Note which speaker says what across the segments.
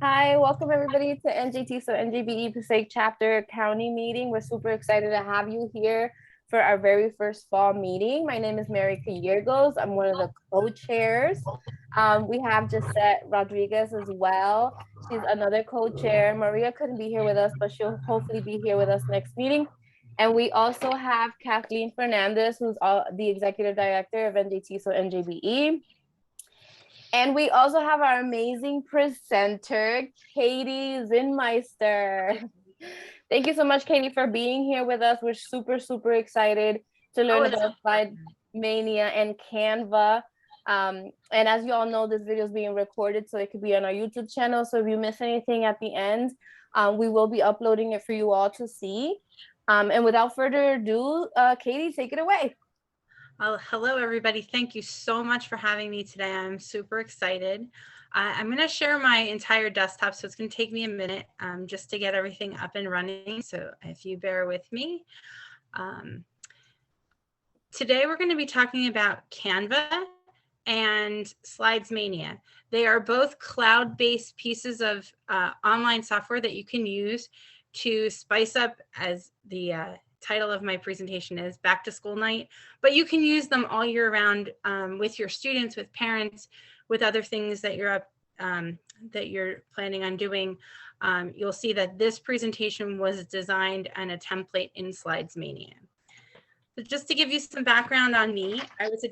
Speaker 1: Hi, welcome everybody to NJTESOL-NJBE Passaic Chapter County meeting. We're super excited to have you here for our very first fall meeting. My name is Mary Calleros. I'm one of the co-chairs. We have Gisette Rodriguez as well. She's another co-chair. Maria couldn't be here with us, but she'll hopefully be here with us next meeting. And we also have Kathleen Fernandez, who's the executive director of NJTESOL-NJBE. And we also have our amazing presenter, Katie Zinmeister. Thank you so much, Katie, for being here with us. We're super, super excited to learn about Slidemania and Canva. And as you all know, this video is being recorded, so it could be on our YouTube channel. So if you miss anything at the end, we will be uploading it for you all to see. And without further ado, Katie, take it away.
Speaker 2: Well, hello, everybody. Thank you so much for having me today. I'm super excited. I'm going to share my entire desktop, so it's going to take me a minute just to get everything up and running. So if you bear with me. Today, we're going to be talking about Canva and Slidemania. They are both cloud-based pieces of online software that you can use to spice up, as the title of my presentation is, back to school night, but you can use them all year round with your students, with parents, with other things that you're planning on doing. You'll see that this presentation was designed on a template in Slidemania. So just to give you some background on me, I was a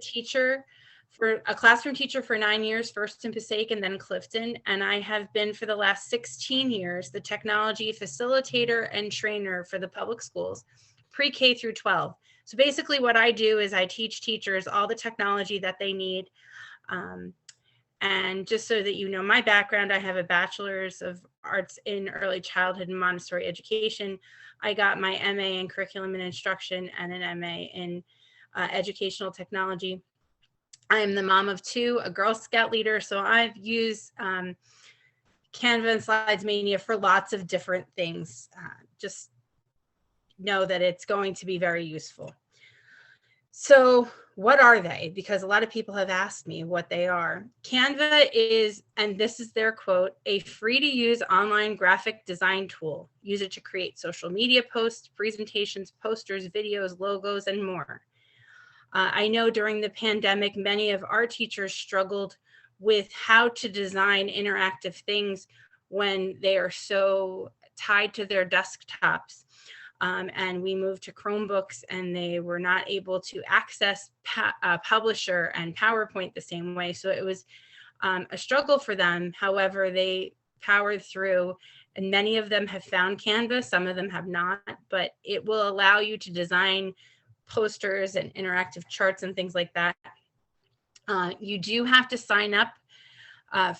Speaker 2: classroom teacher for 9 years, first in Passaic and then Clifton, and I have been for the last 16 years the technology facilitator and trainer for the public schools, pre-K through 12. So basically what I do is I teach teachers all the technology that they need. And just so that you know my background, I have a bachelor's of arts in early childhood and Montessori education. I got my MA in curriculum and instruction and an MA in educational technology. I am the mom of 2, a Girl Scout leader. So I've used Canva and Slidemania for lots of different things. Just know that it's going to be very useful. So what are they? Because a lot of people have asked me what they are. Canva is, and this is their quote, a free to use online graphic design tool. Use it to create social media posts, presentations, posters, videos, logos, and more. I know during the pandemic, many of our teachers struggled with how to design interactive things when they are so tied to their desktops. And we moved to Chromebooks and they were not able to access Publisher and PowerPoint the same way. So it was a struggle for them. However, they powered through, and many of them have found Canva, some of them have not, but it will allow you to design posters and interactive charts and things like that. You do have to sign up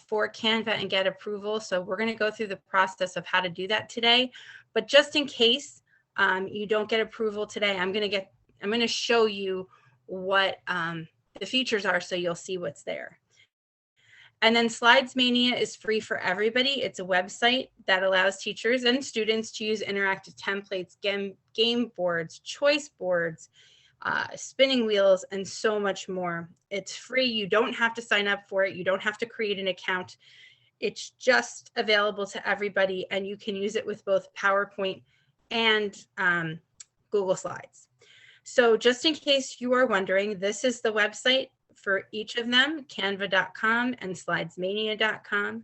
Speaker 2: for Canva and get approval. So we're going to go through the process of how to do that today. But just in case you don't get approval today, I'm going to show you what the features are so you'll see what's there. And then Slidemania is free for everybody. It's a website that allows teachers and students to use interactive templates, game boards, choice boards, spinning wheels, and so much more. It's free. You don't have to sign up for it. You don't have to create an account. It's just available to everybody, and you can use it with both PowerPoint and Google Slides. So just in case you are wondering, this is the website for each of them, canva.com and slidemania.com.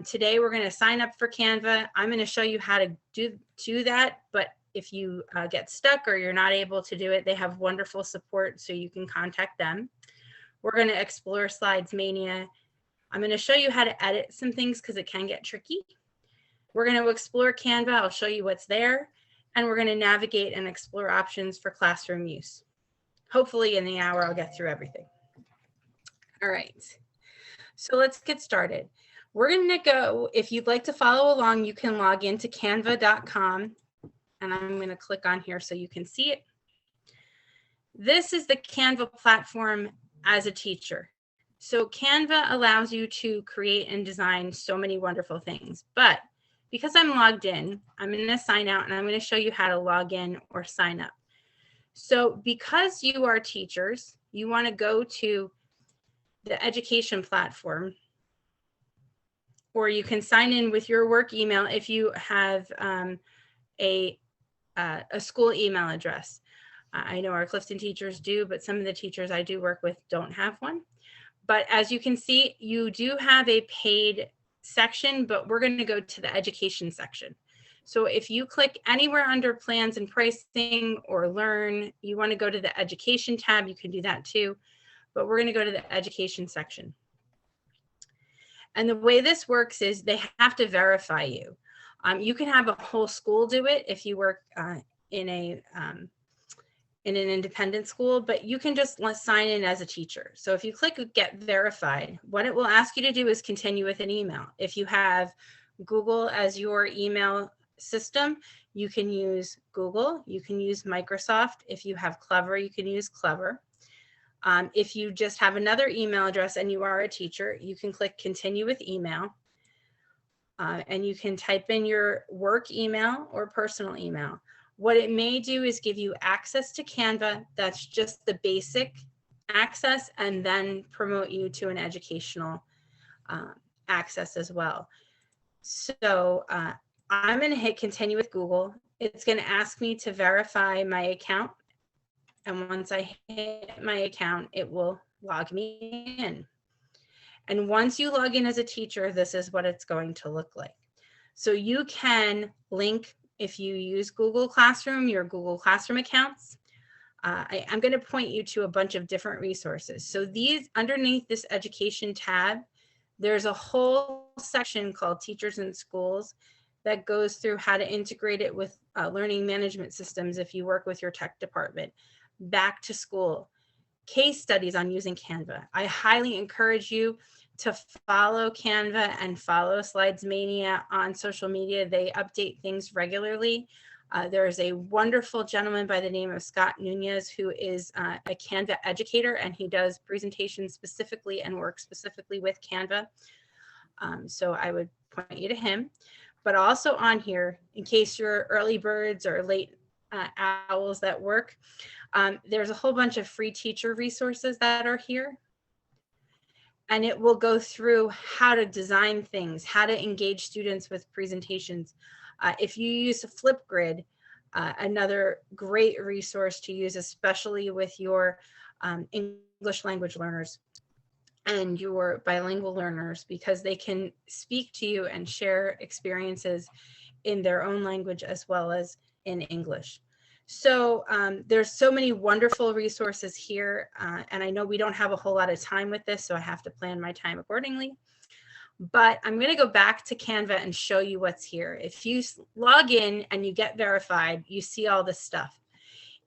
Speaker 2: Today, we're going to sign up for Canva. I'm going to show you how to do that, but if you get stuck or you're not able to do it, they have wonderful support, so you can contact them. We're going to explore Slidemania. I'm going to show you how to edit some things because it can get tricky. We're going to explore Canva. I'll show you what's there, and we're going to navigate and explore options for classroom use. Hopefully in the hour, I'll get through everything. All right, so let's get started. We're going to go, if you'd like to follow along, you can log into canva.com, and I'm going to click on here so you can see it. This is the Canva platform as a teacher. So Canva allows you to create and design so many wonderful things, but because I'm logged in, I'm going to sign out and I'm going to show you how to log in or sign up. So because you are teachers, you want to go to the education platform or you can sign in with your work email if you have a school email address. I know our Clifton teachers do, but some of the teachers I do work with don't have one. But as you can see, you do have a paid section, but we're going to go to the education section. So if you click anywhere under plans and pricing or learn, you want to go to the education tab, you can do that too. But we're going to go to the education section. And the way this works is they have to verify you. You can have a whole school do it if you work in an independent school, but you can just sign in as a teacher. So if you click get verified, what it will ask you to do is continue with an email. If you have Google as your email system, you can use Google, you can use Microsoft. If you have Clever, you can use Clever. If you just have another email address and you are a teacher, you can click continue with email. And you can type in your work email or personal email. What it may do is give you access to Canva. That's just the basic access, and then promote you to an educational access as well. So I'm going to hit continue with Google. It's going to ask me to verify my account. And once I hit my account, it will log me in. And once you log in as a teacher, this is what it's going to look like. So you can link, if you use Google Classroom, your Google Classroom accounts. I'm going to point you to a bunch of different resources. So these, underneath this education tab, there's a whole section called Teachers in Schools that goes through how to integrate it with learning management systems if you work with your tech department. Back to school, case studies on using Canva. I highly encourage you to follow Canva and follow Slidemania on social media. They update things regularly. There is a wonderful gentleman by the name of Scott Nunez who is a Canva educator, and he does presentations specifically and works specifically with Canva. So I would point you to him. But also on here, in case you're early birds or late owls that work, there's a whole bunch of free teacher resources that are here. And it will go through how to design things, how to engage students with presentations. If you use Flipgrid, another great resource to use, especially with your English language learners and your bilingual learners, because they can speak to you and share experiences in their own language as well as in English. So there's so many wonderful resources here, and I know we don't have a whole lot of time with this, so I have to plan my time accordingly. But I'm going to go back to Canva and show you what's here. If you log in and you get verified, you see all this stuff.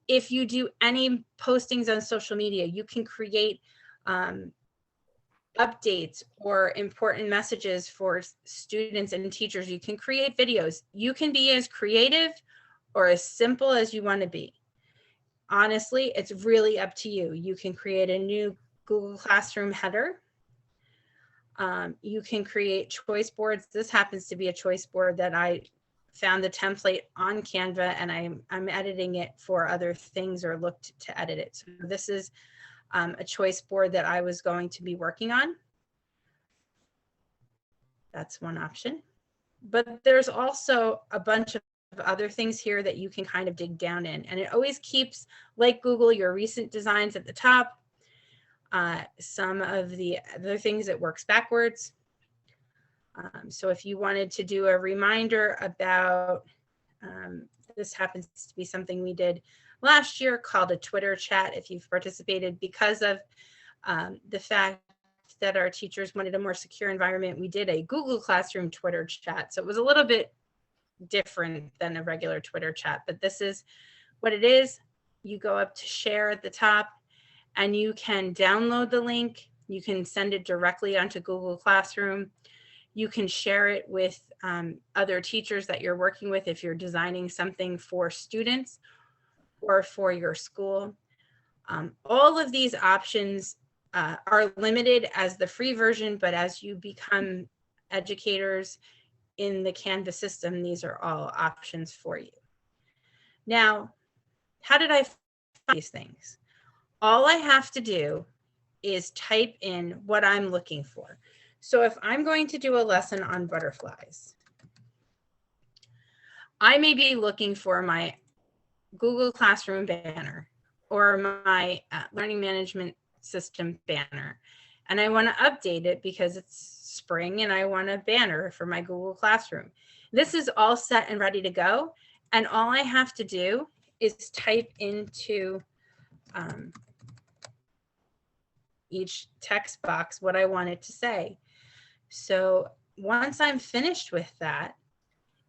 Speaker 2: If you do any postings on social media, you can create updates or important messages for students and teachers. You can create videos. You can be as creative or as simple as you want to be. Honestly, it's really up to you. You can create a new Google Classroom header. You can create choice boards. This happens to be a choice board that I found the template on Canva, and I'm editing it for other things or looked to edit it. So this is a choice board that I was going to be working on. That's one option. But there's also a bunch of other things here that you can kind of dig down in. And it always keeps, like Google, your recent designs at the top. Some of the other things, it works backwards. So if you wanted to do a reminder about, this happens to be something we did last year called a Twitter chat, if you've participated, because of the fact that our teachers wanted a more secure environment, we did a Google Classroom Twitter chat. So it was a little bit different than a regular Twitter chat, but this is what it is. You go up to share at the top and you can download the link. You can send it directly onto Google Classroom. You can share it with other teachers that you're working with if you're designing something for students or for your school. All of these options are limited as the free version, but as you become educators in the Canva system, these are all options for you. Now, how did I find these things? All I have to do is type in what I'm looking for. So if I'm going to do a lesson on butterflies, I may be looking for my Google Classroom banner or my learning management system banner. And I want to update it because it's spring and I want a banner for my Google Classroom. This is all set and ready to go. And all I have to do is type into each text box what I want it to say. So once I'm finished with that,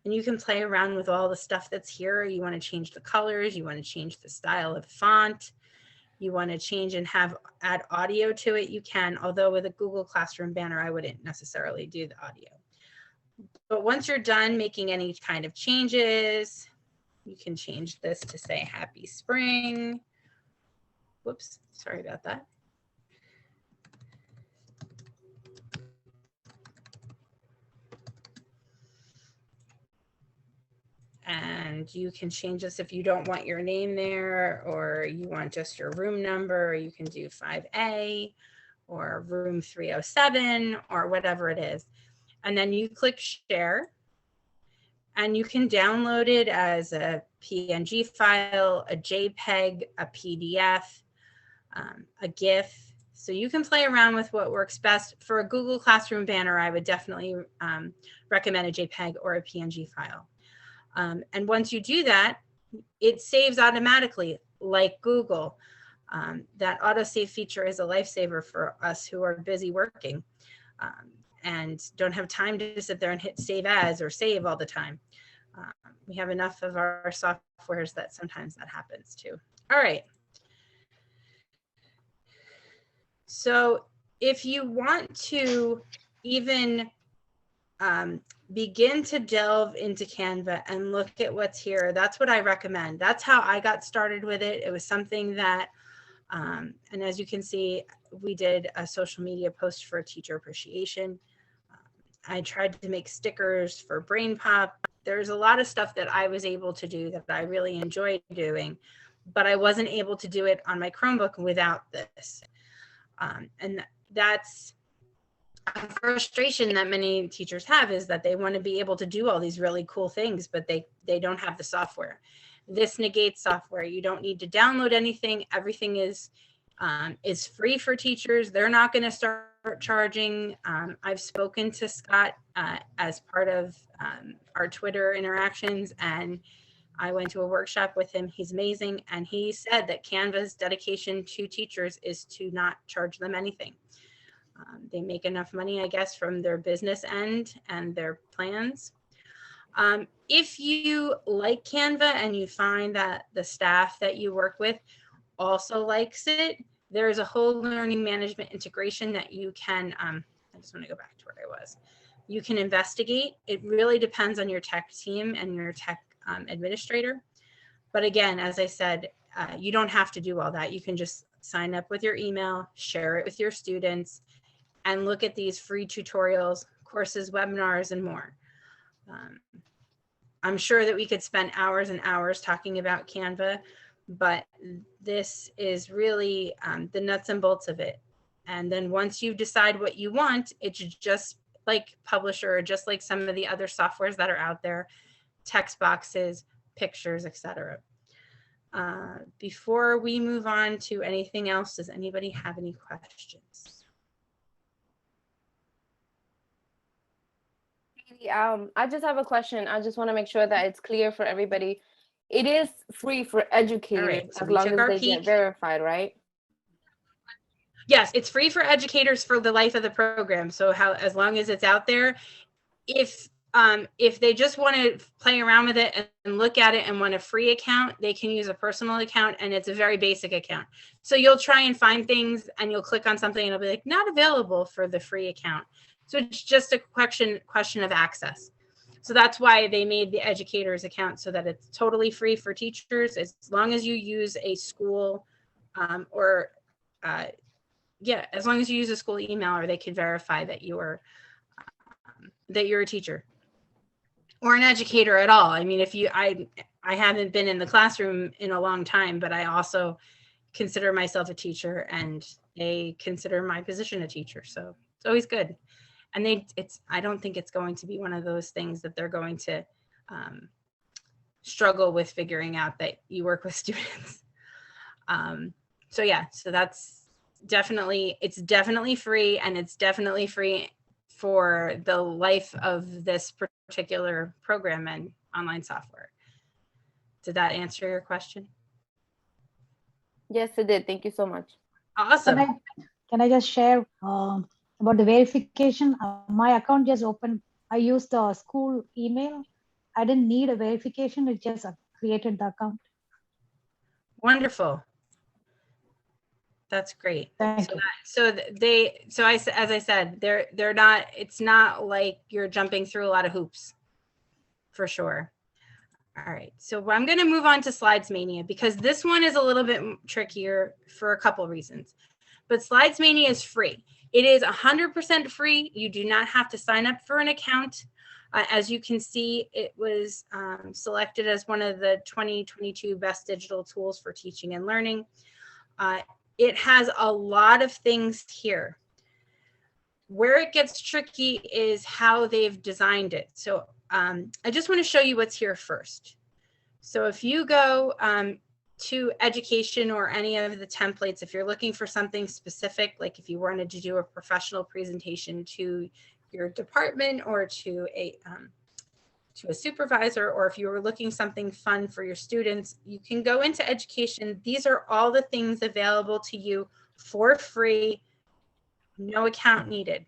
Speaker 2: and you can play around with all the stuff that's here. You want to change the colors, you want to change the style of font, you want to change and add audio to it, you can, although with a Google Classroom banner, I wouldn't necessarily do the audio. But once you're done making any kind of changes, you can change this to say Happy Spring. Whoops, sorry about that. And you can change this if you don't want your name there, or you want just your room number, or you can do 5A or room 307 or whatever it is. And then you click share and you can download it as a PNG file, a JPEG, a PDF, a GIF. So you can play around with what works best. For a Google Classroom banner, I would definitely recommend a JPEG or a PNG file. And once you do that, it saves automatically like Google. That autosave feature is a lifesaver for us who are busy working and don't have time to sit there and hit save as or save all the time. We have enough of our softwares that sometimes that happens too. All right. So if you want to even begin to delve into Canva and look at what's here, that's what I recommend. That's how I got started with it. It was something that, and as you can see, we did a social media post for teacher appreciation. I tried to make stickers for Brain Pop. There's a lot of stuff that I was able to do that I really enjoyed doing, but I wasn't able to do it on my Chromebook without this. And that's a frustration that many teachers have, is that they want to be able to do all these really cool things, but they don't have the software. This negates software. You don't need to download anything. Everything is free for teachers. They're not going to start charging. I've spoken to Scott as part of our Twitter interactions, and I went to a workshop with him. He's amazing. And he said that Canva's dedication to teachers is to not charge them anything. They make enough money, I guess, from their business end and their plans. If you like Canva and you find that the staff that you work with also likes it, there's a whole learning management integration that you can, I just want to go back to where I was. You can investigate. It really depends on your tech team and your tech administrator. But again, as I said, you don't have to do all that. You can just sign up with your email, share it with your students, and look at these free tutorials, courses, webinars, and more. I'm sure that we could spend hours and hours talking about Canva, but this is really the nuts and bolts of it. And then once you decide what you want, it's just like Publisher, or just like some of the other softwares that are out there, text boxes, pictures, etc. Before we move on to anything else, does anybody have any questions?
Speaker 1: I just have a question. I just want to make sure that it's clear for everybody. It is free for educators,
Speaker 2: right, so
Speaker 1: as long as they
Speaker 2: peek.
Speaker 1: get verified, right?
Speaker 2: Yes, it's free for educators for the life of the program. So as long as it's out there, if they just want to play around with it and look at it and want a free account, they can use a personal account, and it's a very basic account. So you'll try and find things and you'll click on something and it'll be like, not available for the free account. So it's just a question of access. So that's why they made the educators account, so that it's totally free for teachers, as long as you use a school as long as you use a school email, or they can verify that you're a teacher or an educator at all. I mean, I haven't been in the classroom in a long time, but I also consider myself a teacher, and they consider my position a teacher. So it's always good. And I don't think it's going to be one of those things that they're going to struggle with figuring out that you work with students. So yeah, so that's it's definitely free, and it's definitely free for the life of this particular program and online software. Did that answer your question?
Speaker 1: Yes, it did. Thank you so much.
Speaker 2: Awesome.
Speaker 3: Can I just share about the verification? My account just opened. I used the school email. I didn't need a verification. It just created the account.
Speaker 2: Wonderful. That's great.
Speaker 3: Thank you.
Speaker 2: As I said, they're not, it's not like you're jumping through a lot of hoops, for sure. All right, so I'm going to move on to Slidemania, because this one is a little bit trickier for a couple reasons. But Slidemania is free. It is 100% free. You do not have to sign up for an account. As you can see, it was selected as one of the 2022 best digital tools for teaching and learning. It has a lot of things here. Where it gets tricky is how they've designed it. So I just want to show you what's here first. So if you go to education or any of the templates, if you're looking for something specific, like if you wanted to do a professional presentation to your department or to a supervisor, or if you were looking something fun for your students, you can go into education. These are all the things available to you for free, no account needed.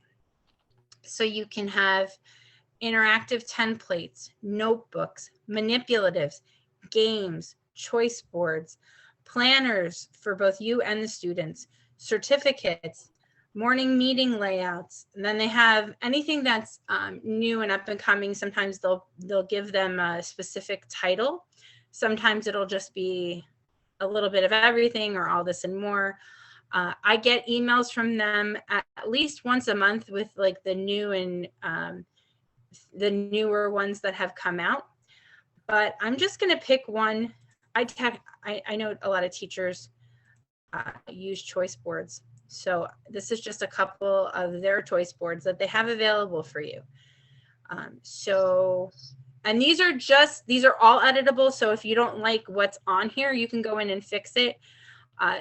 Speaker 2: So you can have interactive templates, notebooks, manipulatives, games, choice boards, planners for both you and the students, certificates, morning meeting layouts. And then they have anything that's new and up and coming. Sometimes they'll give them a specific title. Sometimes it'll just be a little bit of everything or all this and more. I get emails from them at least once a month with like the new and the newer ones that have come out. But I'm just going to pick one. I know a lot of teachers use choice boards. So this is just a couple of their choice boards that they have available for you. And these are all editable. So if you don't like what's on here, you can go in and fix it.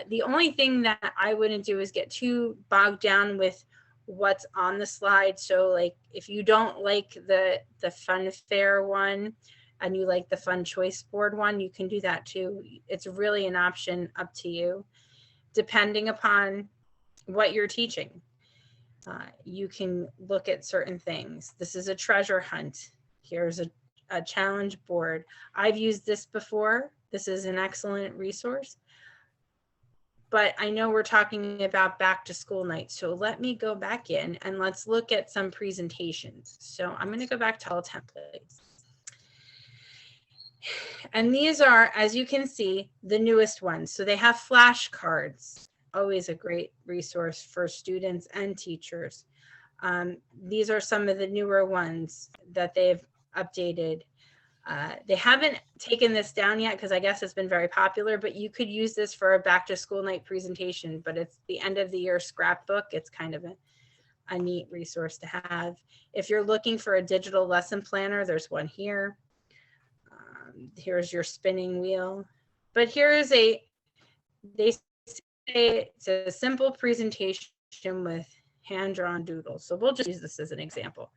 Speaker 2: The only thing that I wouldn't do is get too bogged down with what's on the slide. So like if you don't like the fun fair one and you like the fun choice board one, you can do that too. It's really an option up to you, depending upon what you're teaching. You can look at certain things. This is a treasure hunt. Here's a challenge board. I've used this before. This is an excellent resource. But I know we're talking about back to school night. So let me go back in and let's look at some presentations. So I'm going to go back to all templates. And these are, as you can see, the newest ones. So they have flashcards, always a great resource for students and teachers. These are some of the newer ones that they've updated. They haven't taken this down yet because I guess it's been very popular, but you could use this for a back to school night presentation, but it's the end of the year scrapbook. It's kind of a neat resource to have. If you're looking for a digital lesson planner, there's one here. Here's your spinning wheel, but they say it's a simple presentation with hand-drawn doodles. So we'll just use this as an example.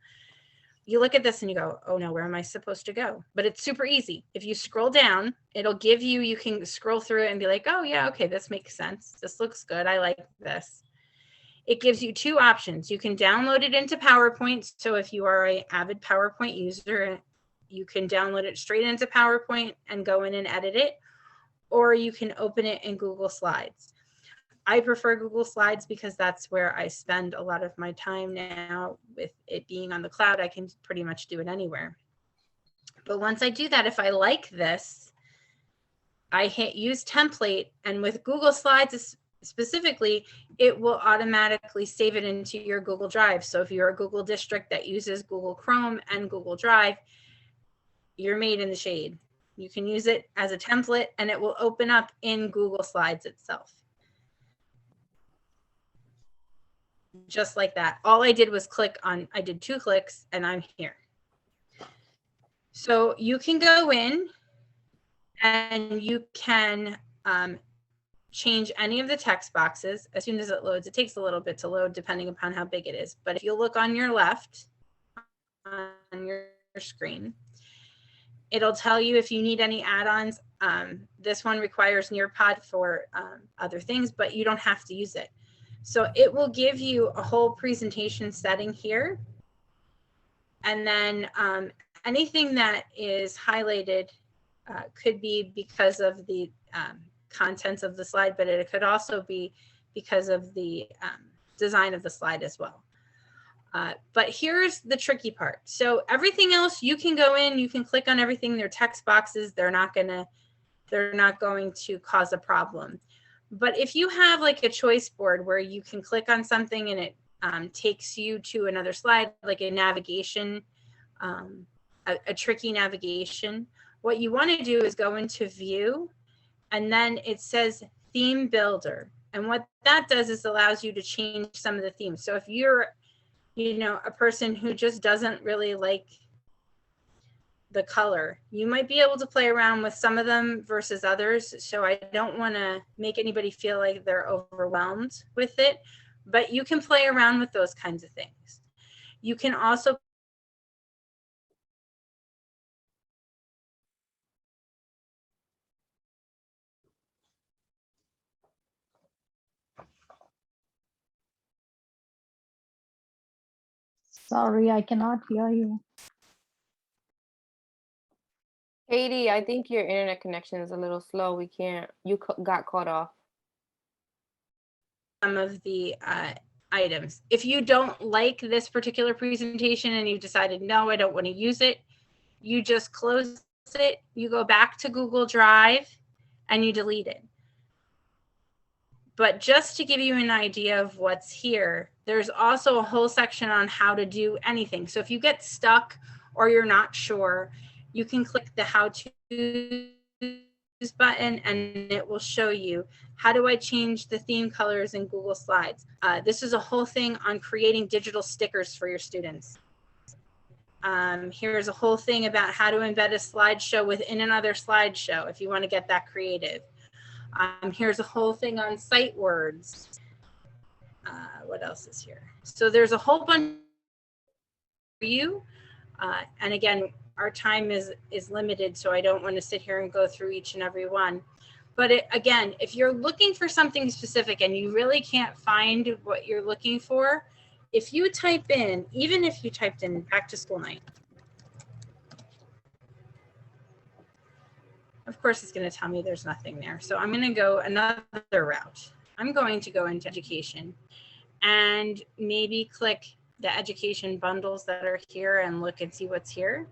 Speaker 2: You look at this and you go, oh no, where am I supposed to go? But it's super easy. If you scroll down, it'll give you, you can scroll through it and be like, oh yeah, okay, this makes sense. This looks good. I like this. It gives you two options. You can download it into PowerPoint. So if you are an avid PowerPoint user, you can download it straight into PowerPoint and go in and edit it, or you can open it in Google Slides. I prefer Google Slides because that's where I spend a lot of my time now. With it being on the cloud, I can pretty much do it anywhere. But once I do that, if I like this, I hit use template, and with Google Slides specifically, it will automatically save it into your Google Drive. So if you're a Google district that uses Google Chrome and Google Drive, you're made in the shade. You can use it as a template and it will open up in Google Slides itself. just like that. All I did was click on, I did 2 clicks and I'm here. So you can go in and you can change any of the text boxes as soon as it loads. It takes a little bit to load depending upon how big it is. But if you look on your left on your screen, it'll tell you if you need any add-ons. This one requires Nearpod for other things, but you don't have to use it. So it will give you a whole presentation setting here. And then anything that is highlighted could be because of the contents of the slide, but it could also be because of the design of the slide as well. But here's the tricky part. So everything else you can go in, you can click on everything. They're text boxes. They're not going to cause a problem. But if you have like a choice board where you can click on something and it takes you to another slide, like a navigation, a tricky navigation, what you want to do is go into view, and then it says theme builder. And what that does is allows you to change some of the themes. So if you're, you know, a person who just doesn't really like the color, you might be able to play around with some of them versus others. So I don't want to make anybody feel like they're overwhelmed with it, but you can play around with those kinds of things. You can also
Speaker 3: Sorry, I cannot hear you.
Speaker 1: Katie, I think your internet connection is a little slow. We can't, you got caught off.
Speaker 2: some of the items. If you don't like this particular presentation and you decided, no, I don't want to use it, you just close it, you go back to Google Drive and you delete it. But just to give you an idea of what's here, there's also a whole section on how to do anything. So if you get stuck or you're not sure, you can click the how to button and it will show you how do I change the theme colors in Google Slides. This is a whole thing on creating digital stickers for your students. Here's a whole thing about how to embed a slideshow within another slideshow if you want to get that creative. Here's a whole thing on sight words. What else is here? So there's a whole bunch for you. And again, our time is limited, so I don't want to sit here and go through each and every one. But again, if you're looking for something specific and you really can't find what you're looking for, if you type in, even if you typed in back to school night, of course, it's going to tell me there's nothing there. So I'm going to go another route. I'm going to go into education and maybe click the education bundles that are here and look and see what's here.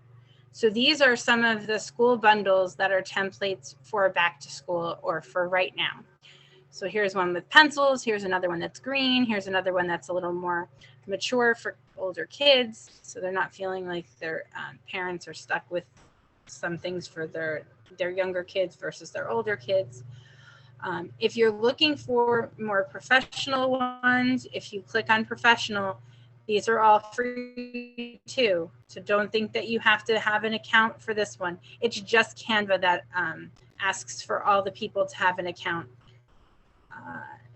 Speaker 2: So these are some of the school bundles that are templates for back to school or for right now. So here's one with pencils. Here's another one that's green. Here's another one that's a little more mature for older kids. So they're not feeling like their parents are stuck with some things for their younger kids versus their older kids. If you're looking for more professional ones, if you click on professional, these are all free too. So don't think that you have to have an account for this one. It's just Canva that asks for all the people to have an account.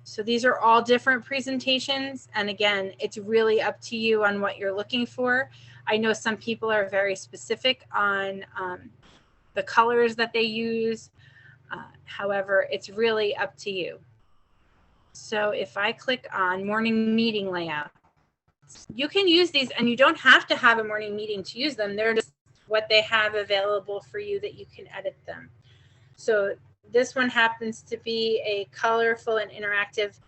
Speaker 2: So these are all different presentations. And again, it's really up to you on what you're looking for. I know some people are very specific on the colors that they use. However, it's really up to you. So if I click on morning meeting layout, you can use these and you don't have to have a morning meeting to use them. They're just what they have available for you that you can edit them. So this one happens to be a colorful and interactive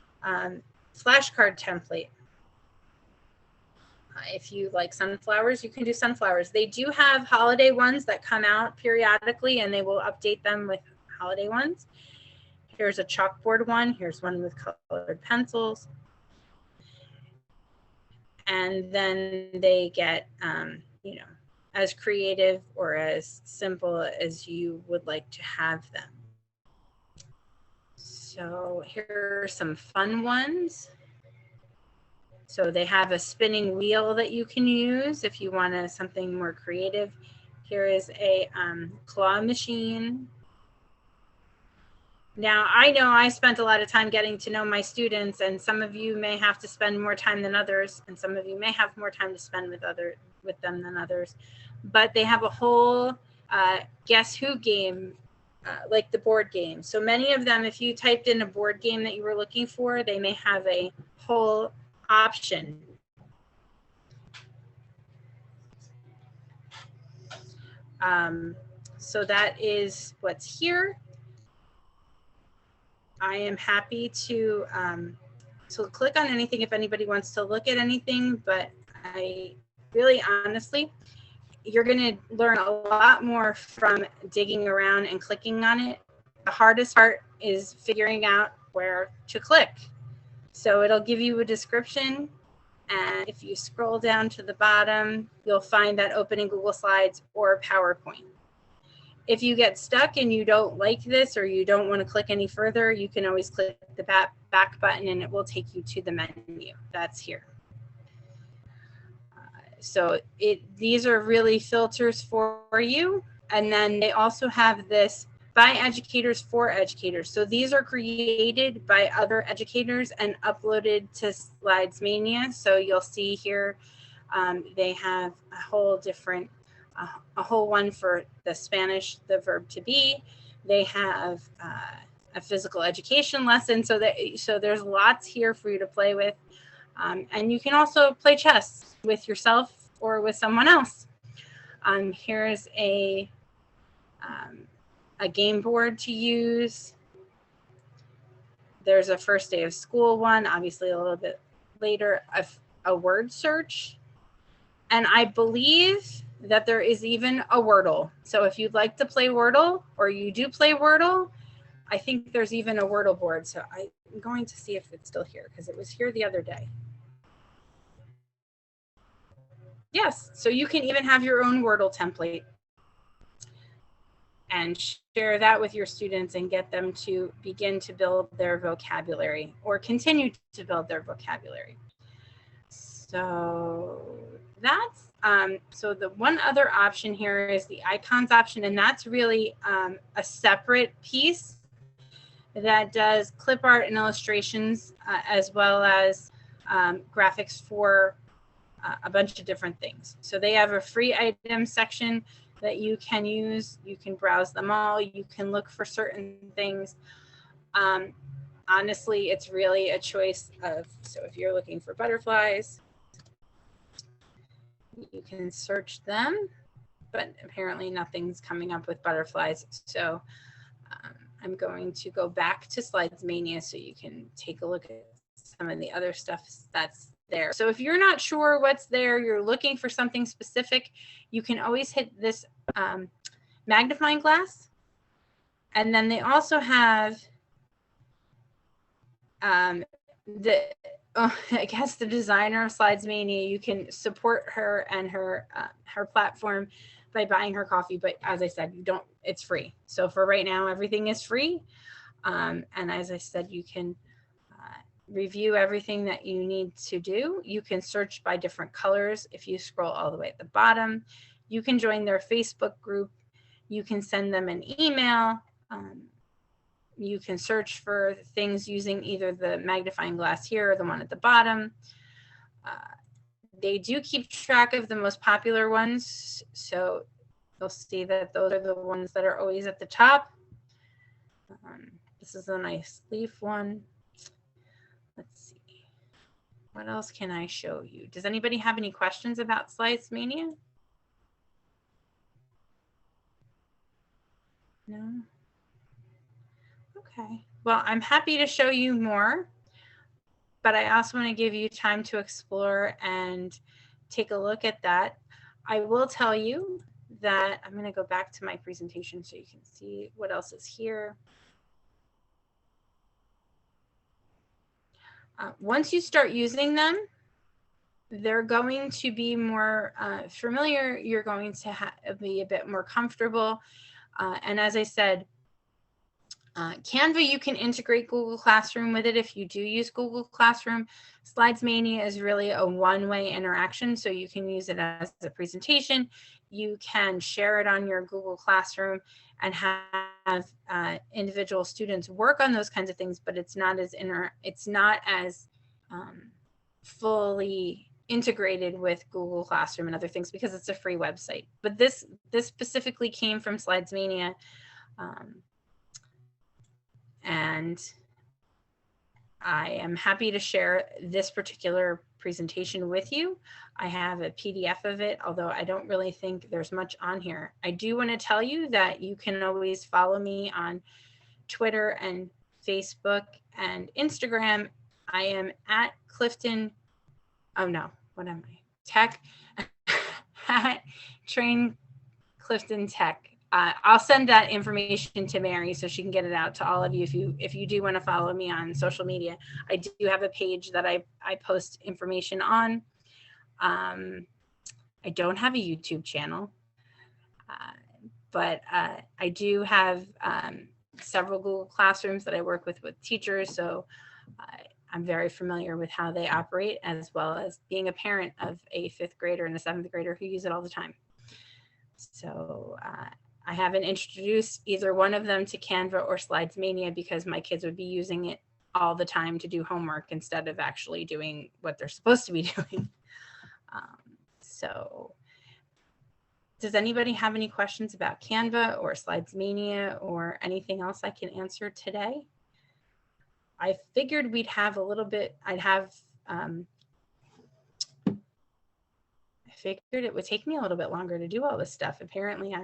Speaker 2: flashcard template. If you like sunflowers, you can do sunflowers. They do have holiday ones that come out periodically and they will update them with holiday ones. Here's a chalkboard one. Here's one with colored pencils. And then they get, you know, as creative or as simple as you would like to have them. So here are some fun ones. So they have a spinning wheel that you can use if you want something more creative. Here is a claw machine. Now, I know I spent a lot of time getting to know my students, and some of you may have to spend more time than others, and some of you may have more time to spend with them than others. But they have a whole guess who game, like the board game. So many of them, if you typed in a board game that you were looking for, they may have a whole option. So that is what's here. I am happy to click on anything if anybody wants to look at anything, but I really honestly, you're going to learn a lot more from digging around and clicking on it. The hardest part is figuring out where to click. So it'll give you a description, and if you scroll down to the bottom, you'll find that opening Google Slides or PowerPoint. If you get stuck and you don't like this or you don't want to click any further, you can always click the back button and it will take you to the menu. That's here. So these are really filters for you. And then they also have this by educators for educators. So these are created by other educators and uploaded to Slidemania. So you'll see here they have a whole different a whole one for the Spanish, the verb to be. They have a physical education lesson. So there's lots here for you to play with. And you can also play chess with yourself or with someone else. Here's a game board to use. There's a first day of school one, obviously a little bit later, a word search. And I believe that there is even a Wordle. So if you'd like to play Wordle, or you do play Wordle, I think there's even a Wordle board. So I'm going to see if it's still here because it was here the other day. Yes, so you can even have your own Wordle template and share that with your students and get them to begin to build their vocabulary or continue to build their vocabulary. So that's so the one other option here is the icons option, and that's really a separate piece that does clip art and illustrations as well as graphics for a bunch of different things. So they have a free item section that you can use. You can browse them all. You can look for certain things. Honestly, it's really a choice of, so if you're looking for butterflies, you can search them, but apparently nothing's coming up with butterflies. So I'm going to go back to Slidemania so you can take a look at some of the other stuff that's there. So if you're not sure what's there, you're looking for something specific, you can always hit this magnifying glass. And then they also have I guess the designer of Slidemania, you can support her and her platform by buying her coffee. But as I said, it's free. So for right now, everything is free. And as I said, you can review everything that you need to do. You can search by different colors. If you scroll all the way at the bottom, you can join their Facebook group. You can send them an email. You can search for things using either the magnifying glass here or the one at the bottom. They do keep track of the most popular ones. So you'll see that those are the ones that are always at the top. This is a nice leaf one. Let's see. What else can I show you? Does anybody have any questions about Slidemania? No? Okay. Well, I'm happy to show you more, but I also want to give you time to explore and take a look at that. I will tell you that I'm going to go back to my presentation so you can see what else is here. Once you start using them, they're going to be more familiar. You're going to be a bit more comfortable. And as I said, Canva, you can integrate Google Classroom with it if you do use Google Classroom. Slidesmania is really a one-way interaction, so you can use it as a presentation. You can share it on your Google Classroom and have individual students work on those kinds of things, but it's not as fully integrated with Google Classroom and other things because it's a free website. But this specifically came from Slidesmania. And I am happy to share this particular presentation with you. I have a PDF of it, although I don't really think there's much on here. I do want to tell you that you can always follow me on Twitter and Facebook and Instagram. I am at Clifton, oh no, what am I? Tech, at Train Clifton Tech. I'll send that information to Mary so she can get it out to all of you if you do want to follow me on social media. I do have a page that I post information on. I don't have a YouTube channel, but I do have several Google Classrooms that I work with teachers, so I'm very familiar with how they operate, as well as being a parent of a 5th grader and a 7th grader who use it all the time. So I haven't introduced either one of them to Canva or Slidesmania because my kids would be using it all the time to do homework instead of actually doing what they're supposed to be doing. So does anybody have any questions about Canva or Slidesmania or anything else I can answer today? I figured we'd have a little bit, I figured it would take me a little bit longer to do all this stuff. Apparently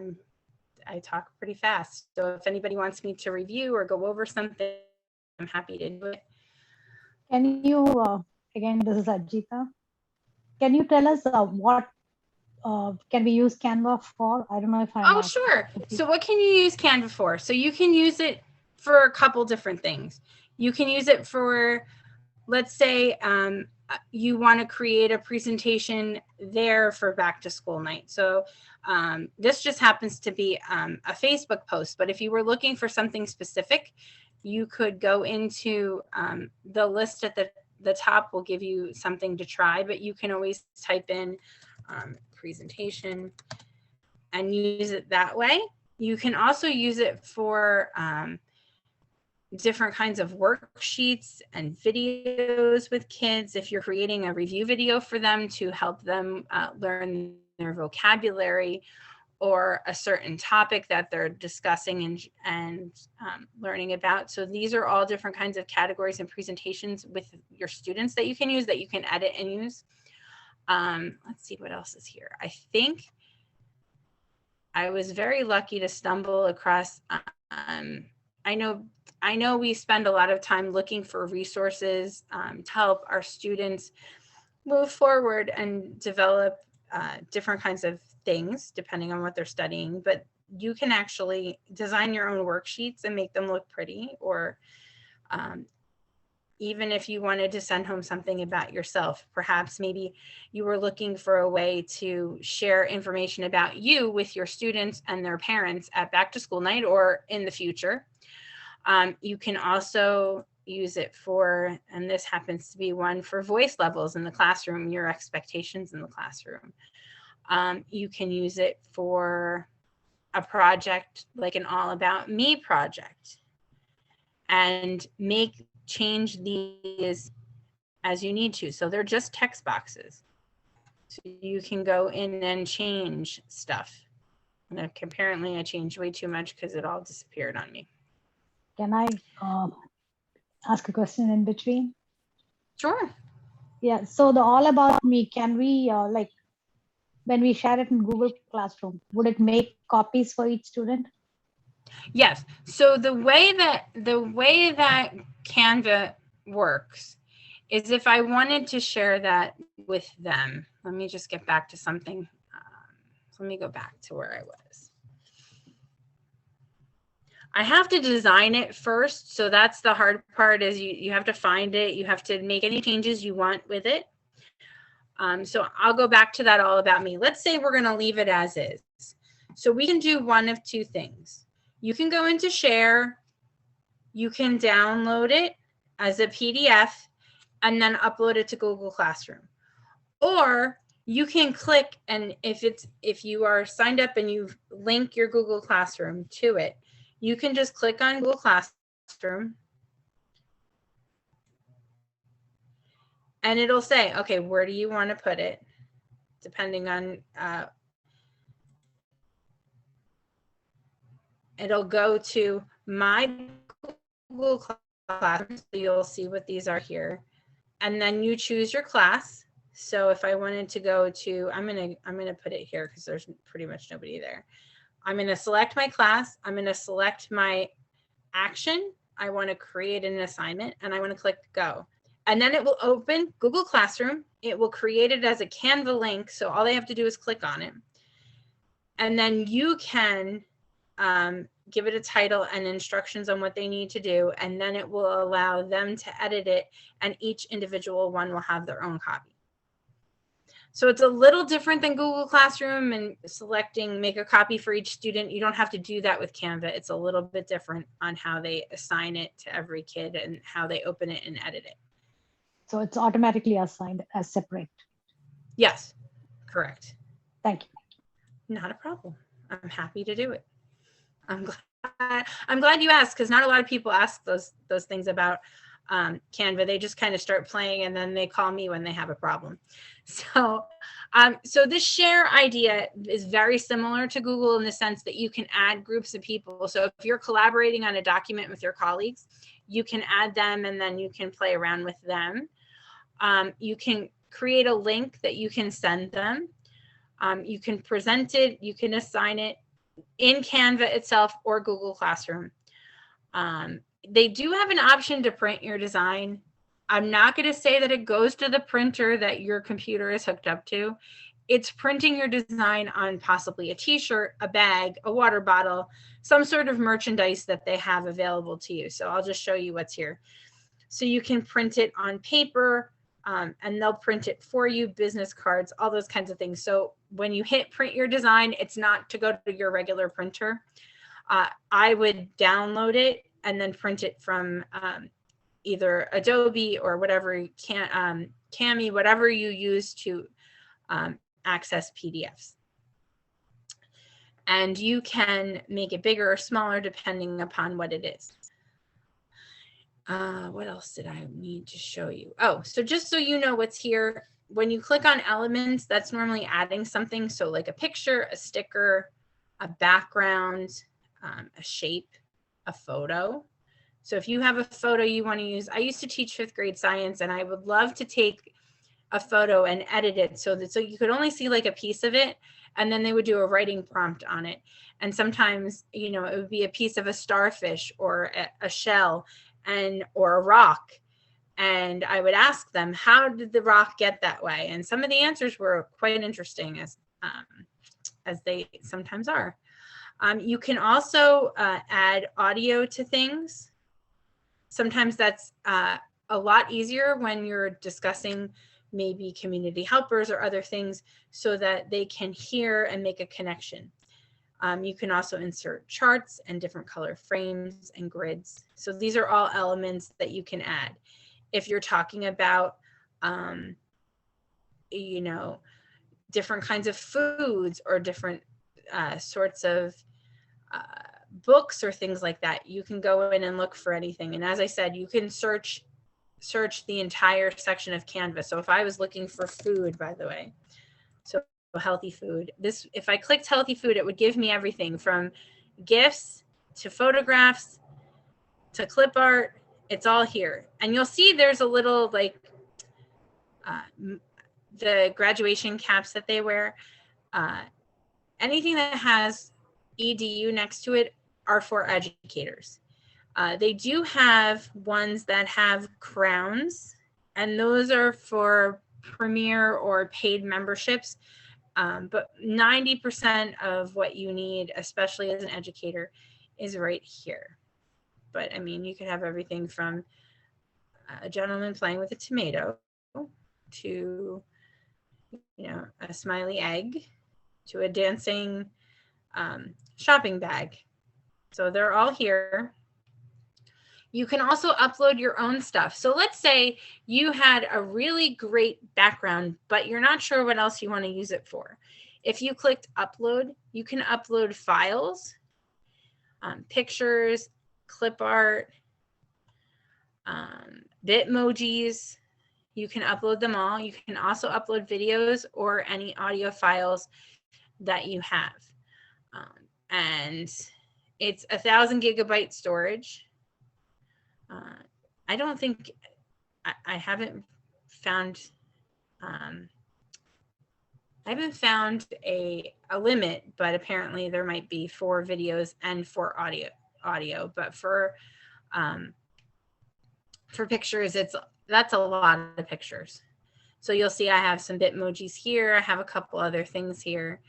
Speaker 2: I talk pretty fast. So if anybody wants me to review or go over something, I'm happy to do it.
Speaker 3: Can you, again, this is Ajita. Can you tell us what can we use Canva for? I don't know if I'm.
Speaker 2: Oh, sure. So what can you use Canva for? So you can use it for a couple different things. You can use it for, let's say, you want to create a presentation there for back to school night. So this just happens to be a Facebook post, but if you were looking for something specific, you could go into the list at the top will give you something to try, but you can always type in presentation and use it that way. You can also use it for different kinds of worksheets and videos with kids. If you're creating a review video for them to help them learn their vocabulary or a certain topic that they're discussing and learning about. So these are all different kinds of categories and presentations with your students that you can use, that you can edit and use. Let's see what else is here. I think I was very lucky to stumble across, I know we spend a lot of time looking for resources to help our students move forward and develop different kinds of things depending on what they're studying, but you can actually design your own worksheets and make them look pretty, or even if you wanted to send home something about yourself, perhaps maybe you were looking for a way to share information about you with your students and their parents at back to school night or in the future. You can also use it for, and this happens to be one for voice levels in the classroom, your expectations in the classroom. You can use it for a project like an All About Me project and change these as you need to. So they're just text boxes. So you can go in and change stuff. And apparently I changed way too much because it all disappeared on me.
Speaker 3: Can I ask a question in between?
Speaker 2: Sure.
Speaker 3: Yeah, so the All About Me, can we, like, when we share it in Google Classroom, would it make copies for each student?
Speaker 2: Yes. So the way that Canva works is if I wanted to share that with them, let me just get back to something. Let me go back to where I was. I have to design it first. So that's the hard part, is you have to find it. You have to make any changes you want with it. So I'll go back to that All About Me. Let's say we're going to leave it as is. So we can do one of two things. You can go into share you can download it as a PDF and then upload it to Google Classroom. Or you can click, and if you are signed up and you link your Google Classroom to it, you can just click on Google Classroom and it'll say, okay, where do you want to put it? Depending on, it'll go to my Google Classroom. So you'll see what these are here. And then you choose your class. So if I wanted to go to, I'm gonna put it here because there's pretty much nobody there. I'm gonna select my class. I'm gonna select my action. I want to create an assignment and I want to click go. And then it will open Google Classroom. It will create it as a Canva link. So all they have to do is click on it. And then you can give it a title and instructions on what they need to do. And then it will allow them to edit it. And each individual one will have their own copy. So it's a little different than Google Classroom and selecting make a copy for each student. You don't have to do that with Canva. It's a little bit different on how they assign it to every kid and how they open it and edit it.
Speaker 3: So it's automatically assigned as separate.
Speaker 2: Yes, correct.
Speaker 3: Thank you.
Speaker 2: Not a problem. I'm happy to do it. I'm glad you asked, because not a lot of people ask those things about Canva. They just kind of start playing and then they call me when they have a problem. So, so this share idea is very similar to Google in the sense that you can add groups of people. So if you're collaborating on a document with your colleagues, you can add them and then you can play around with them. You can create a link that you can send them. You can present it, you can assign it in Canva itself or Google Classroom. They do have an option to print your design. I'm not going to say that it goes to the printer that your computer is hooked up to. It's printing your design on possibly a t-shirt, a bag, a water bottle, some sort of merchandise that they have available to you. So I'll just show you what's here. So you can print it on paper and they'll print it for you, business cards, all those kinds of things. So when you hit print your design, it's not to go to your regular printer. I would download it and then print it from either Adobe or whatever, Cami, whatever you use to access PDFs. And you can make it bigger or smaller depending upon what it is. What else did I need to show you? Oh, so just so you know what's here, when you click on elements, that's normally adding something. So like a picture, a sticker, a background, a shape, a photo. So if you have a photo you want to use, I used to teach 5th grade science and I would love to take a photo and edit it so you could only see like a piece of it. And then they would do a writing prompt on it. And sometimes, you know, it would be a piece of a starfish or a shell or a rock. And I would ask them, how did the rock get that way? And some of the answers were quite interesting as they sometimes are. You can also add audio to things. Sometimes that's a lot easier when you're discussing maybe community helpers or other things so that they can hear and make a connection. You can also insert charts and different color frames and grids. So these are all elements that you can add. If you're talking about, you know, different kinds of foods or different sorts of books or things like that, you can go in and look for anything. And as I said, you can search the entire section of Canva. So if I was looking for food, by the way, so healthy food, if I clicked healthy food, it would give me everything from GIFs to photographs to clip art. It's all here. And you'll see there's a little like the graduation caps that they wear. Anything that has EDU next to it are for educators. They do have ones that have crowns, and those are for premier or paid memberships. But 90% of what you need, especially as an educator, is right here. But I mean, you could have everything from a gentleman playing with a tomato to, you know, a smiley egg to a dancing shopping bag. So they're all here. You can also upload your own stuff. So let's say you had a really great background, but you're not sure what else you want to use it for. If you clicked upload, you can upload files, pictures, clip art, Bitmojis. You can upload them all. You can also upload videos or any audio files that you have. And it's 1,000 gigabyte storage. I don't think, I haven't found, I haven't found a limit, but apparently there might be for videos and for audio, but for pictures, that's a lot of pictures. So you'll see I have some Bitmojis here. I have a couple other things here.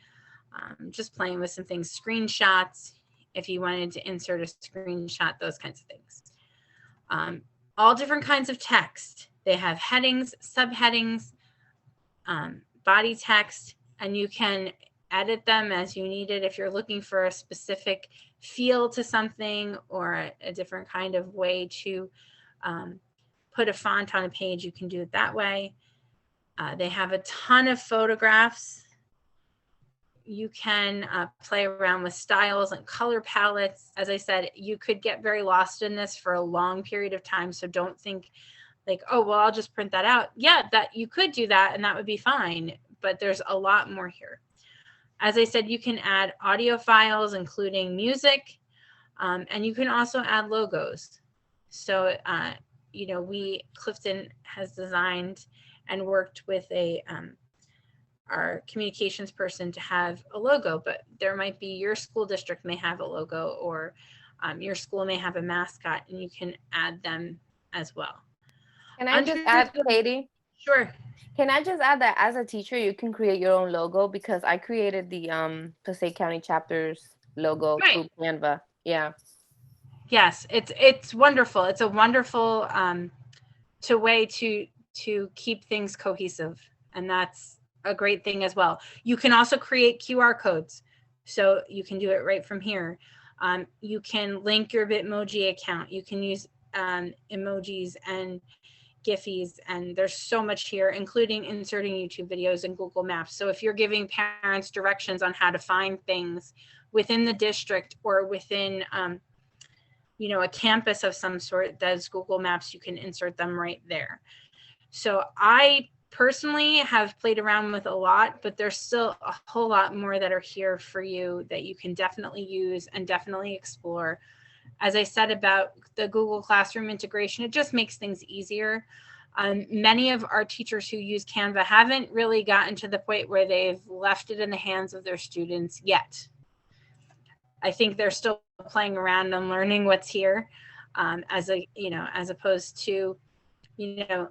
Speaker 2: Just playing with some things, screenshots, if you wanted to insert a screenshot, those kinds of things. All different kinds of text. They have headings, subheadings, body text, and you can edit them as you need it. If you're looking for a specific feel to something or a different kind of way to put a font on a page, you can do it that way. They have a ton of photographs. You can play around with styles and color palettes. As I said, you could get very lost in this for a long period of time. So don't think like, oh, well, I'll just print that out. Yeah, that you could do that and that would be fine, but there's a lot more here. As I said, you can add audio files, including music, and you can also add logos. So, you know, Clifton has designed and worked with our communications person to have a logo, but there might be your school district may have a logo, or your school may have a mascot, and you can add them as well.
Speaker 1: Can I just add, Katie?
Speaker 2: Sure.
Speaker 1: Can I just add that as a teacher, you can create your own logo, because I created the Passaic County chapter's logo through Canva. Yeah.
Speaker 2: Yes, it's wonderful. It's a wonderful way to keep things cohesive, and that's a great thing as well. You can also create QR codes, so you can do it right from here. You can link your Bitmoji account. You can use emojis and Giphies, and there's so much here, including inserting YouTube videos and Google Maps. So if you're giving parents directions on how to find things within the district or within you know, a campus of some sort, that's Google Maps, you can insert them right there. So I personally have played around with a lot, but there's still a whole lot more that are here for you that you can definitely use and definitely explore. As I said about the Google Classroom integration, it just makes things easier. Many of our teachers who use Canva haven't really gotten to the point where they've left it in the hands of their students yet. I think they're still playing around and learning what's here, as opposed to, you know,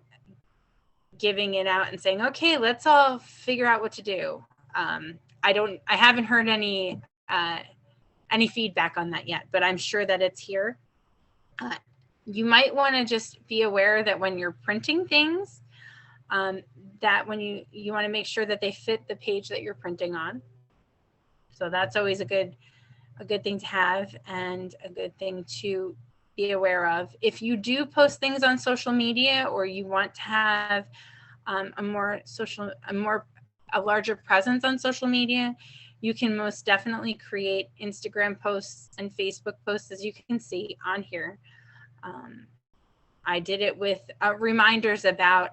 Speaker 2: giving it out and saying, okay, let's all figure out what to do. I haven't heard any feedback on that yet, but I'm sure that it's here. You might want to just be aware that when you're printing things, that when you want to make sure that they fit the page that you're printing on. So that's always a good thing to have and a good thing to be aware of. If you do post things on social media, or you want to have a larger presence on social media, you can most definitely create Instagram posts and Facebook posts, as you can see on here. I did it with reminders about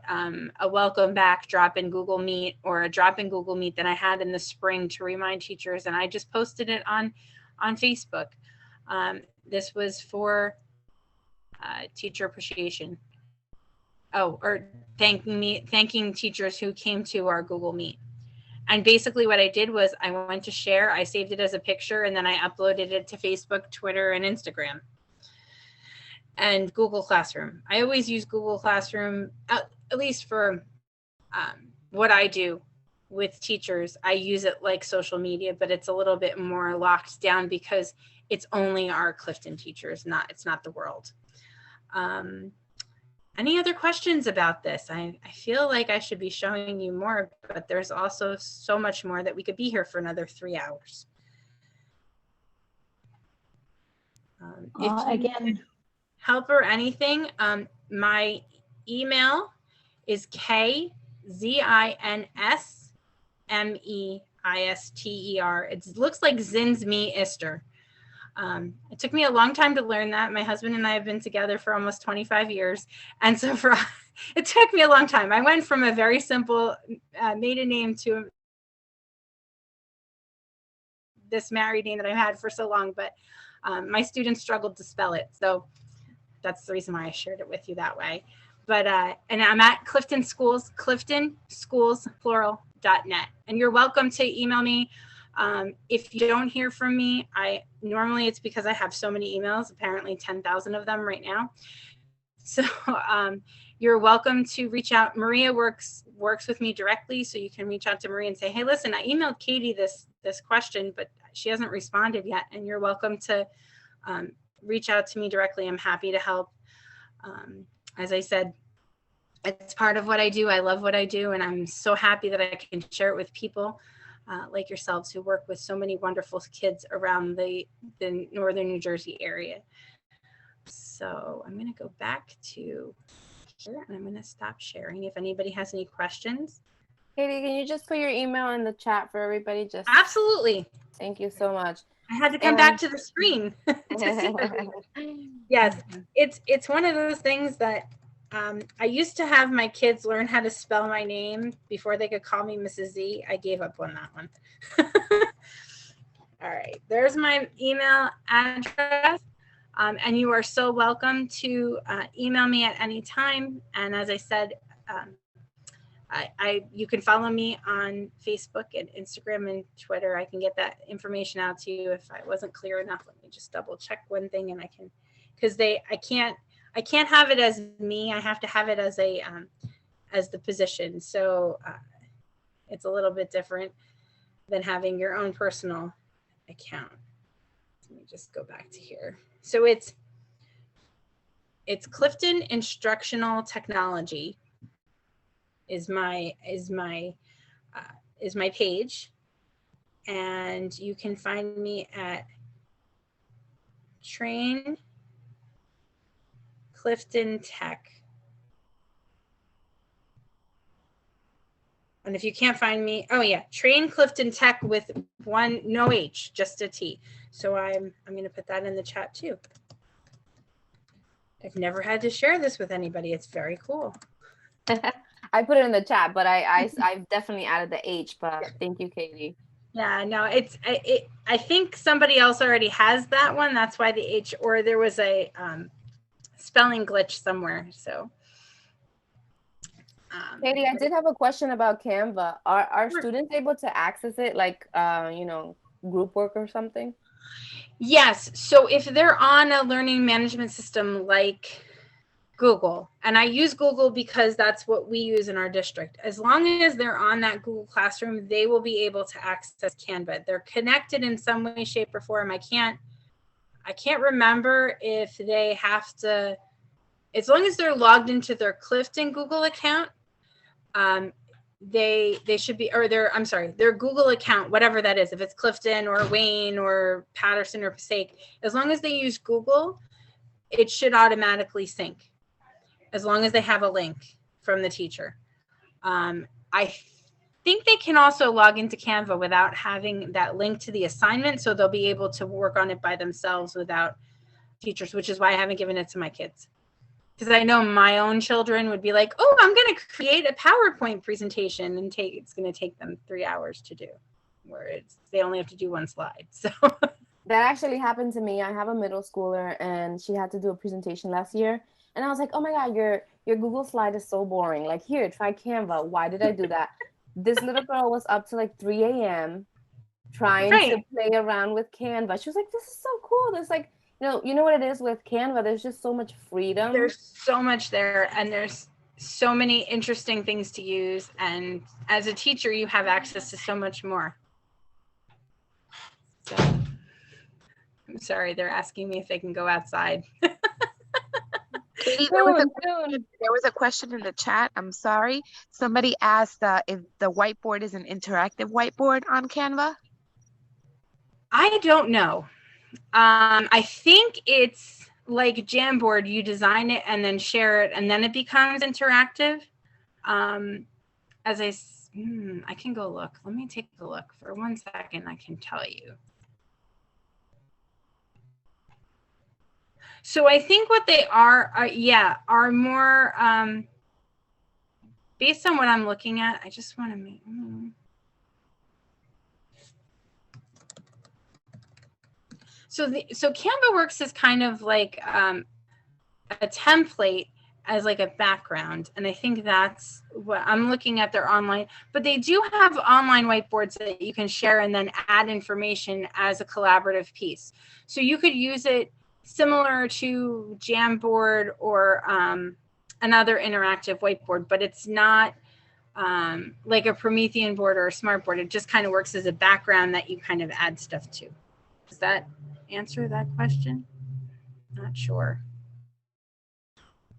Speaker 2: a welcome back drop in Google Meet, or a drop in Google Meet that I had in the spring to remind teachers, and I just posted it on Facebook. This was for teacher appreciation. Or thanking teachers who came to our Google Meet. And basically what I did was I went to share, I saved it as a picture, and then I uploaded it to Facebook, Twitter, and Instagram. And Google Classroom. I always use Google Classroom, at least for what I do with teachers. I use it like social media, but it's a little bit more locked down because it's only our Clifton teachers, it's not the world. Any other questions about this? I feel like I should be showing you more, but there's also so much more that we could be here for another 3 hours.
Speaker 3: Again,
Speaker 2: help or anything, my email is KZINSMEISTER. It looks like Zinsmeister. It took me a long time to learn that. My husband and I have been together for almost 25 years. And so it took me a long time. I went from a very simple maiden name to this married name that I've had for so long, but my students struggled to spell it. So that's the reason why I shared it with you that way. But, and I'm at Clifton Schools, cliftonschools.plural.net. And you're welcome to email me. If you don't hear from me, normally it's because I have so many emails, apparently 10,000 of them right now. So you're welcome to reach out. Maria works with me directly, so you can reach out to Maria and say, hey, listen, I emailed Katie this question, but she hasn't responded yet. And you're welcome to reach out to me directly. I'm happy to help. As I said, it's part of what I do. I love what I do, and I'm so happy that I can share it with people like yourselves who work with so many wonderful kids around the northern New Jersey area. So I'm going to go back to here, and I'm going to stop sharing if anybody has any questions.
Speaker 1: Katie, can you just put your email in the chat for everybody? Just
Speaker 2: Absolutely.
Speaker 1: Thank you so much.
Speaker 2: I had to come back to the screen to see everything. Yes, it's one of those things that I used to have my kids learn how to spell my name before they could call me Mrs. Z. I gave up on that one. All right, there's my email address. And you are so welcome to email me at any time. And as I said, you can follow me on Facebook and Instagram and Twitter. I can get that information out to you if I wasn't clear enough. Let me just double check one thing, and I can, because I can't have it as me. I have to have it as as the position. So it's a little bit different than having your own personal account. Let me just go back to here. So it's Clifton Instructional Technology is my page, and you can find me at Train Clifton Tech. And if you can't find me, oh yeah, Train Clifton Tech with no H, just a T. So I'm going to put that in the chat too. I've never had to share this with anybody. It's very cool.
Speaker 1: I put it in the chat, but I've definitely added the H, but thank you, Katie.
Speaker 2: Yeah, no, I think somebody else already has that one. That's why the H, or there was a spelling glitch somewhere. So.
Speaker 1: Katie, I did have a question about Canva. Are students able to access it like, group work or something?
Speaker 2: Yes. So if they're on a learning management system like Google, and I use Google because that's what we use in our district, as long as they're on that Google Classroom, they will be able to access Canva. They're connected in some way, shape, or form. I can't remember if they have to, as long as they're logged into their Clifton Google account, they should be, or their Google account, whatever that is, if it's Clifton or Wayne or Patterson or Passaic, as long as they use Google, it should automatically sync, as long as they have a link from the teacher. I think they can also log into Canva without having that link to the assignment, so they'll be able to work on it by themselves without teachers, which is why I haven't given it to my kids. Because I know my own children would be like, oh, I'm going to create a PowerPoint presentation, and it's going to take them 3 hours to do, where they only have to do one slide. So
Speaker 1: that actually happened to me. I have a middle schooler, and she had to do a presentation last year. And I was like, oh my God, your Google slide is so boring. Like, here, try Canva. Why did I do that? This little girl was up to like 3 a.m. trying to play around with Canva. She was like, this is so cool. There's like, you know what it is with Canva? There's just so much freedom.
Speaker 2: There's so much there, and there's so many interesting things to use. And as a teacher, you have access to so much more. So I'm sorry, they're asking me if they can go outside.
Speaker 4: Katie, there was a question in the chat. I'm sorry. Somebody asked if the whiteboard is an interactive whiteboard on Canva.
Speaker 2: I don't know. I think it's like Jamboard, you design it and then share it, and then it becomes interactive. I can go look. Let me take a look for 1 second. I can tell you. So I think what they are more based on what I'm looking at. I just want to make. So Canva Works is kind of like a template as like a background, and I think that's what I'm looking at their online, but they do have online whiteboards that you can share and then add information as a collaborative piece. So you could use it similar to Jamboard or another interactive whiteboard, but it's not like a Promethean board or a smart board. It just kind of works as a background that you kind of add stuff to. Does that answer that question? Not sure.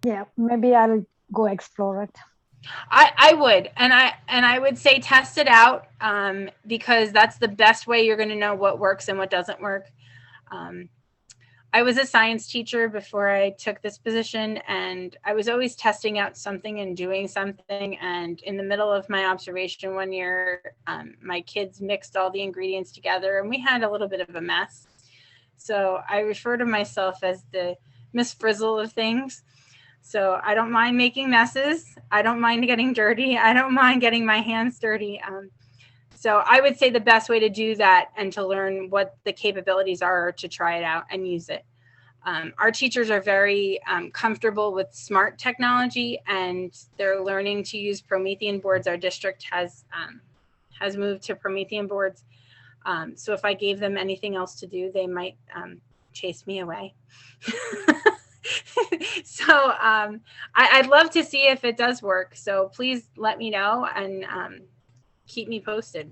Speaker 3: Yeah, maybe I'll go explore it.
Speaker 2: I would, and I would say test it out, because that's the best way you're going to know what works and what doesn't work. I was a science teacher before I took this position, and I was always testing out something and doing something. And in the middle of my observation one year, my kids mixed all the ingredients together, and we had a little bit of a mess. So I refer to myself as the Miss Frizzle of things. So I don't mind making messes. I don't mind getting dirty. I don't mind getting my hands dirty. So I would say the best way to do that and to learn what the capabilities are to try it out and use it. Our teachers are very comfortable with smart technology, and they're learning to use Promethean boards. Our district has moved to Promethean boards. So if I gave them anything else to do, they might chase me away. So I'd love to see if it does work. So please let me know and keep me posted.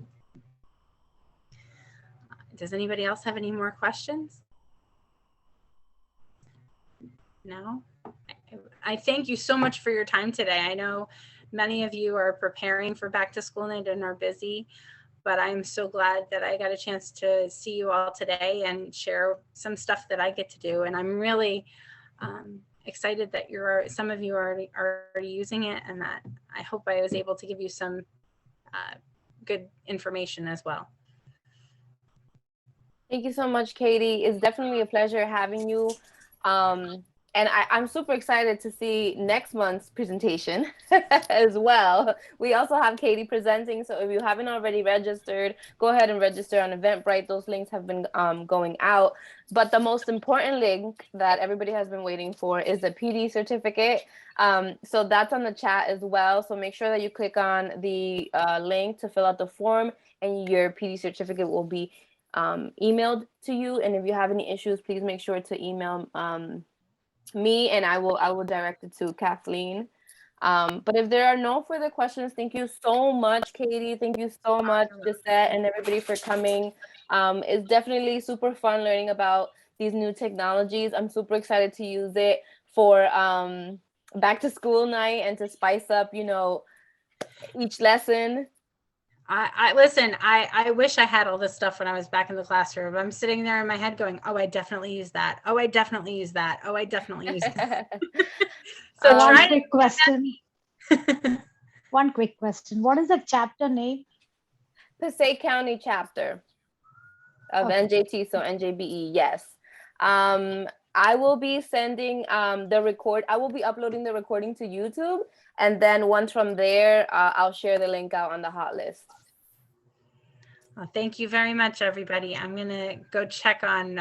Speaker 2: Does anybody else have any more questions? No? I thank you so much for your time today. I know many of you are preparing for back to school night and are busy, but I'm so glad that I got a chance to see you all today and share some stuff that I get to do. And I'm really excited that some of you are already using it, and that I hope I was able to give you some good information as well.
Speaker 1: Thank you so much, Katie. It's definitely a pleasure having you. And I'm super excited to see next month's presentation as well. We also have Katie presenting, so if you haven't already registered, go ahead and register on Eventbrite. Those links have been going out. But the most important link that everybody has been waiting for is the PD certificate. So that's on the chat as well. So make sure that you click on the link to fill out the form, and your PD certificate will be emailed to you. And if you have any issues, please make sure to email me, and I will direct it to Kathleen. But if there are no further questions, thank you so much, Katie. Thank you so much, Gisette, and everybody for coming. It's definitely super fun learning about these new technologies. I'm super excited to use it for back to school night and to spice up, each lesson.
Speaker 2: Listen, I wish I had all this stuff when I was back in the classroom. I'm sitting there in my head going, oh, I definitely use that. Oh, I definitely use that. Oh, I definitely use that.
Speaker 3: So one quick question. One quick question. What is the chapter name?
Speaker 1: Passaic County chapter of NJTESOL-NJBE, yes. I will be sending I will be uploading the recording to YouTube, and then once from there, I'll share the link out on the hot list.
Speaker 2: Well, thank you very much, everybody. I'm going to go check on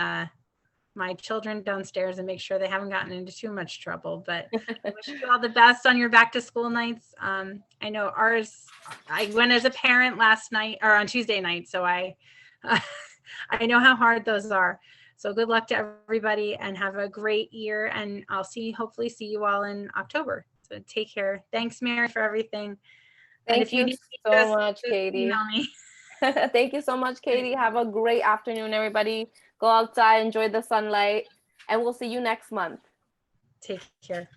Speaker 2: my children downstairs and make sure they haven't gotten into too much trouble, but I wish you all the best on your back to school nights. I know ours, I went as a parent last night or on Tuesday night, so I know how hard those are. So good luck to everybody and have a great year. And I'll hopefully see you all in October. So take care. Thanks, Mary, for everything.
Speaker 1: Thank you so much, Katie.
Speaker 2: Email me.
Speaker 1: Thank you so much, Katie. Have a great afternoon, everybody. Go outside, enjoy the sunlight, and we'll see you next month.
Speaker 2: Take care.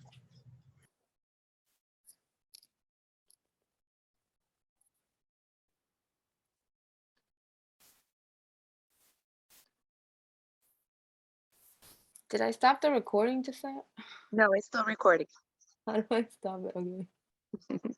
Speaker 1: Did I stop the recording just now?
Speaker 4: No, it's still recording.
Speaker 1: How do I stop it? Okay.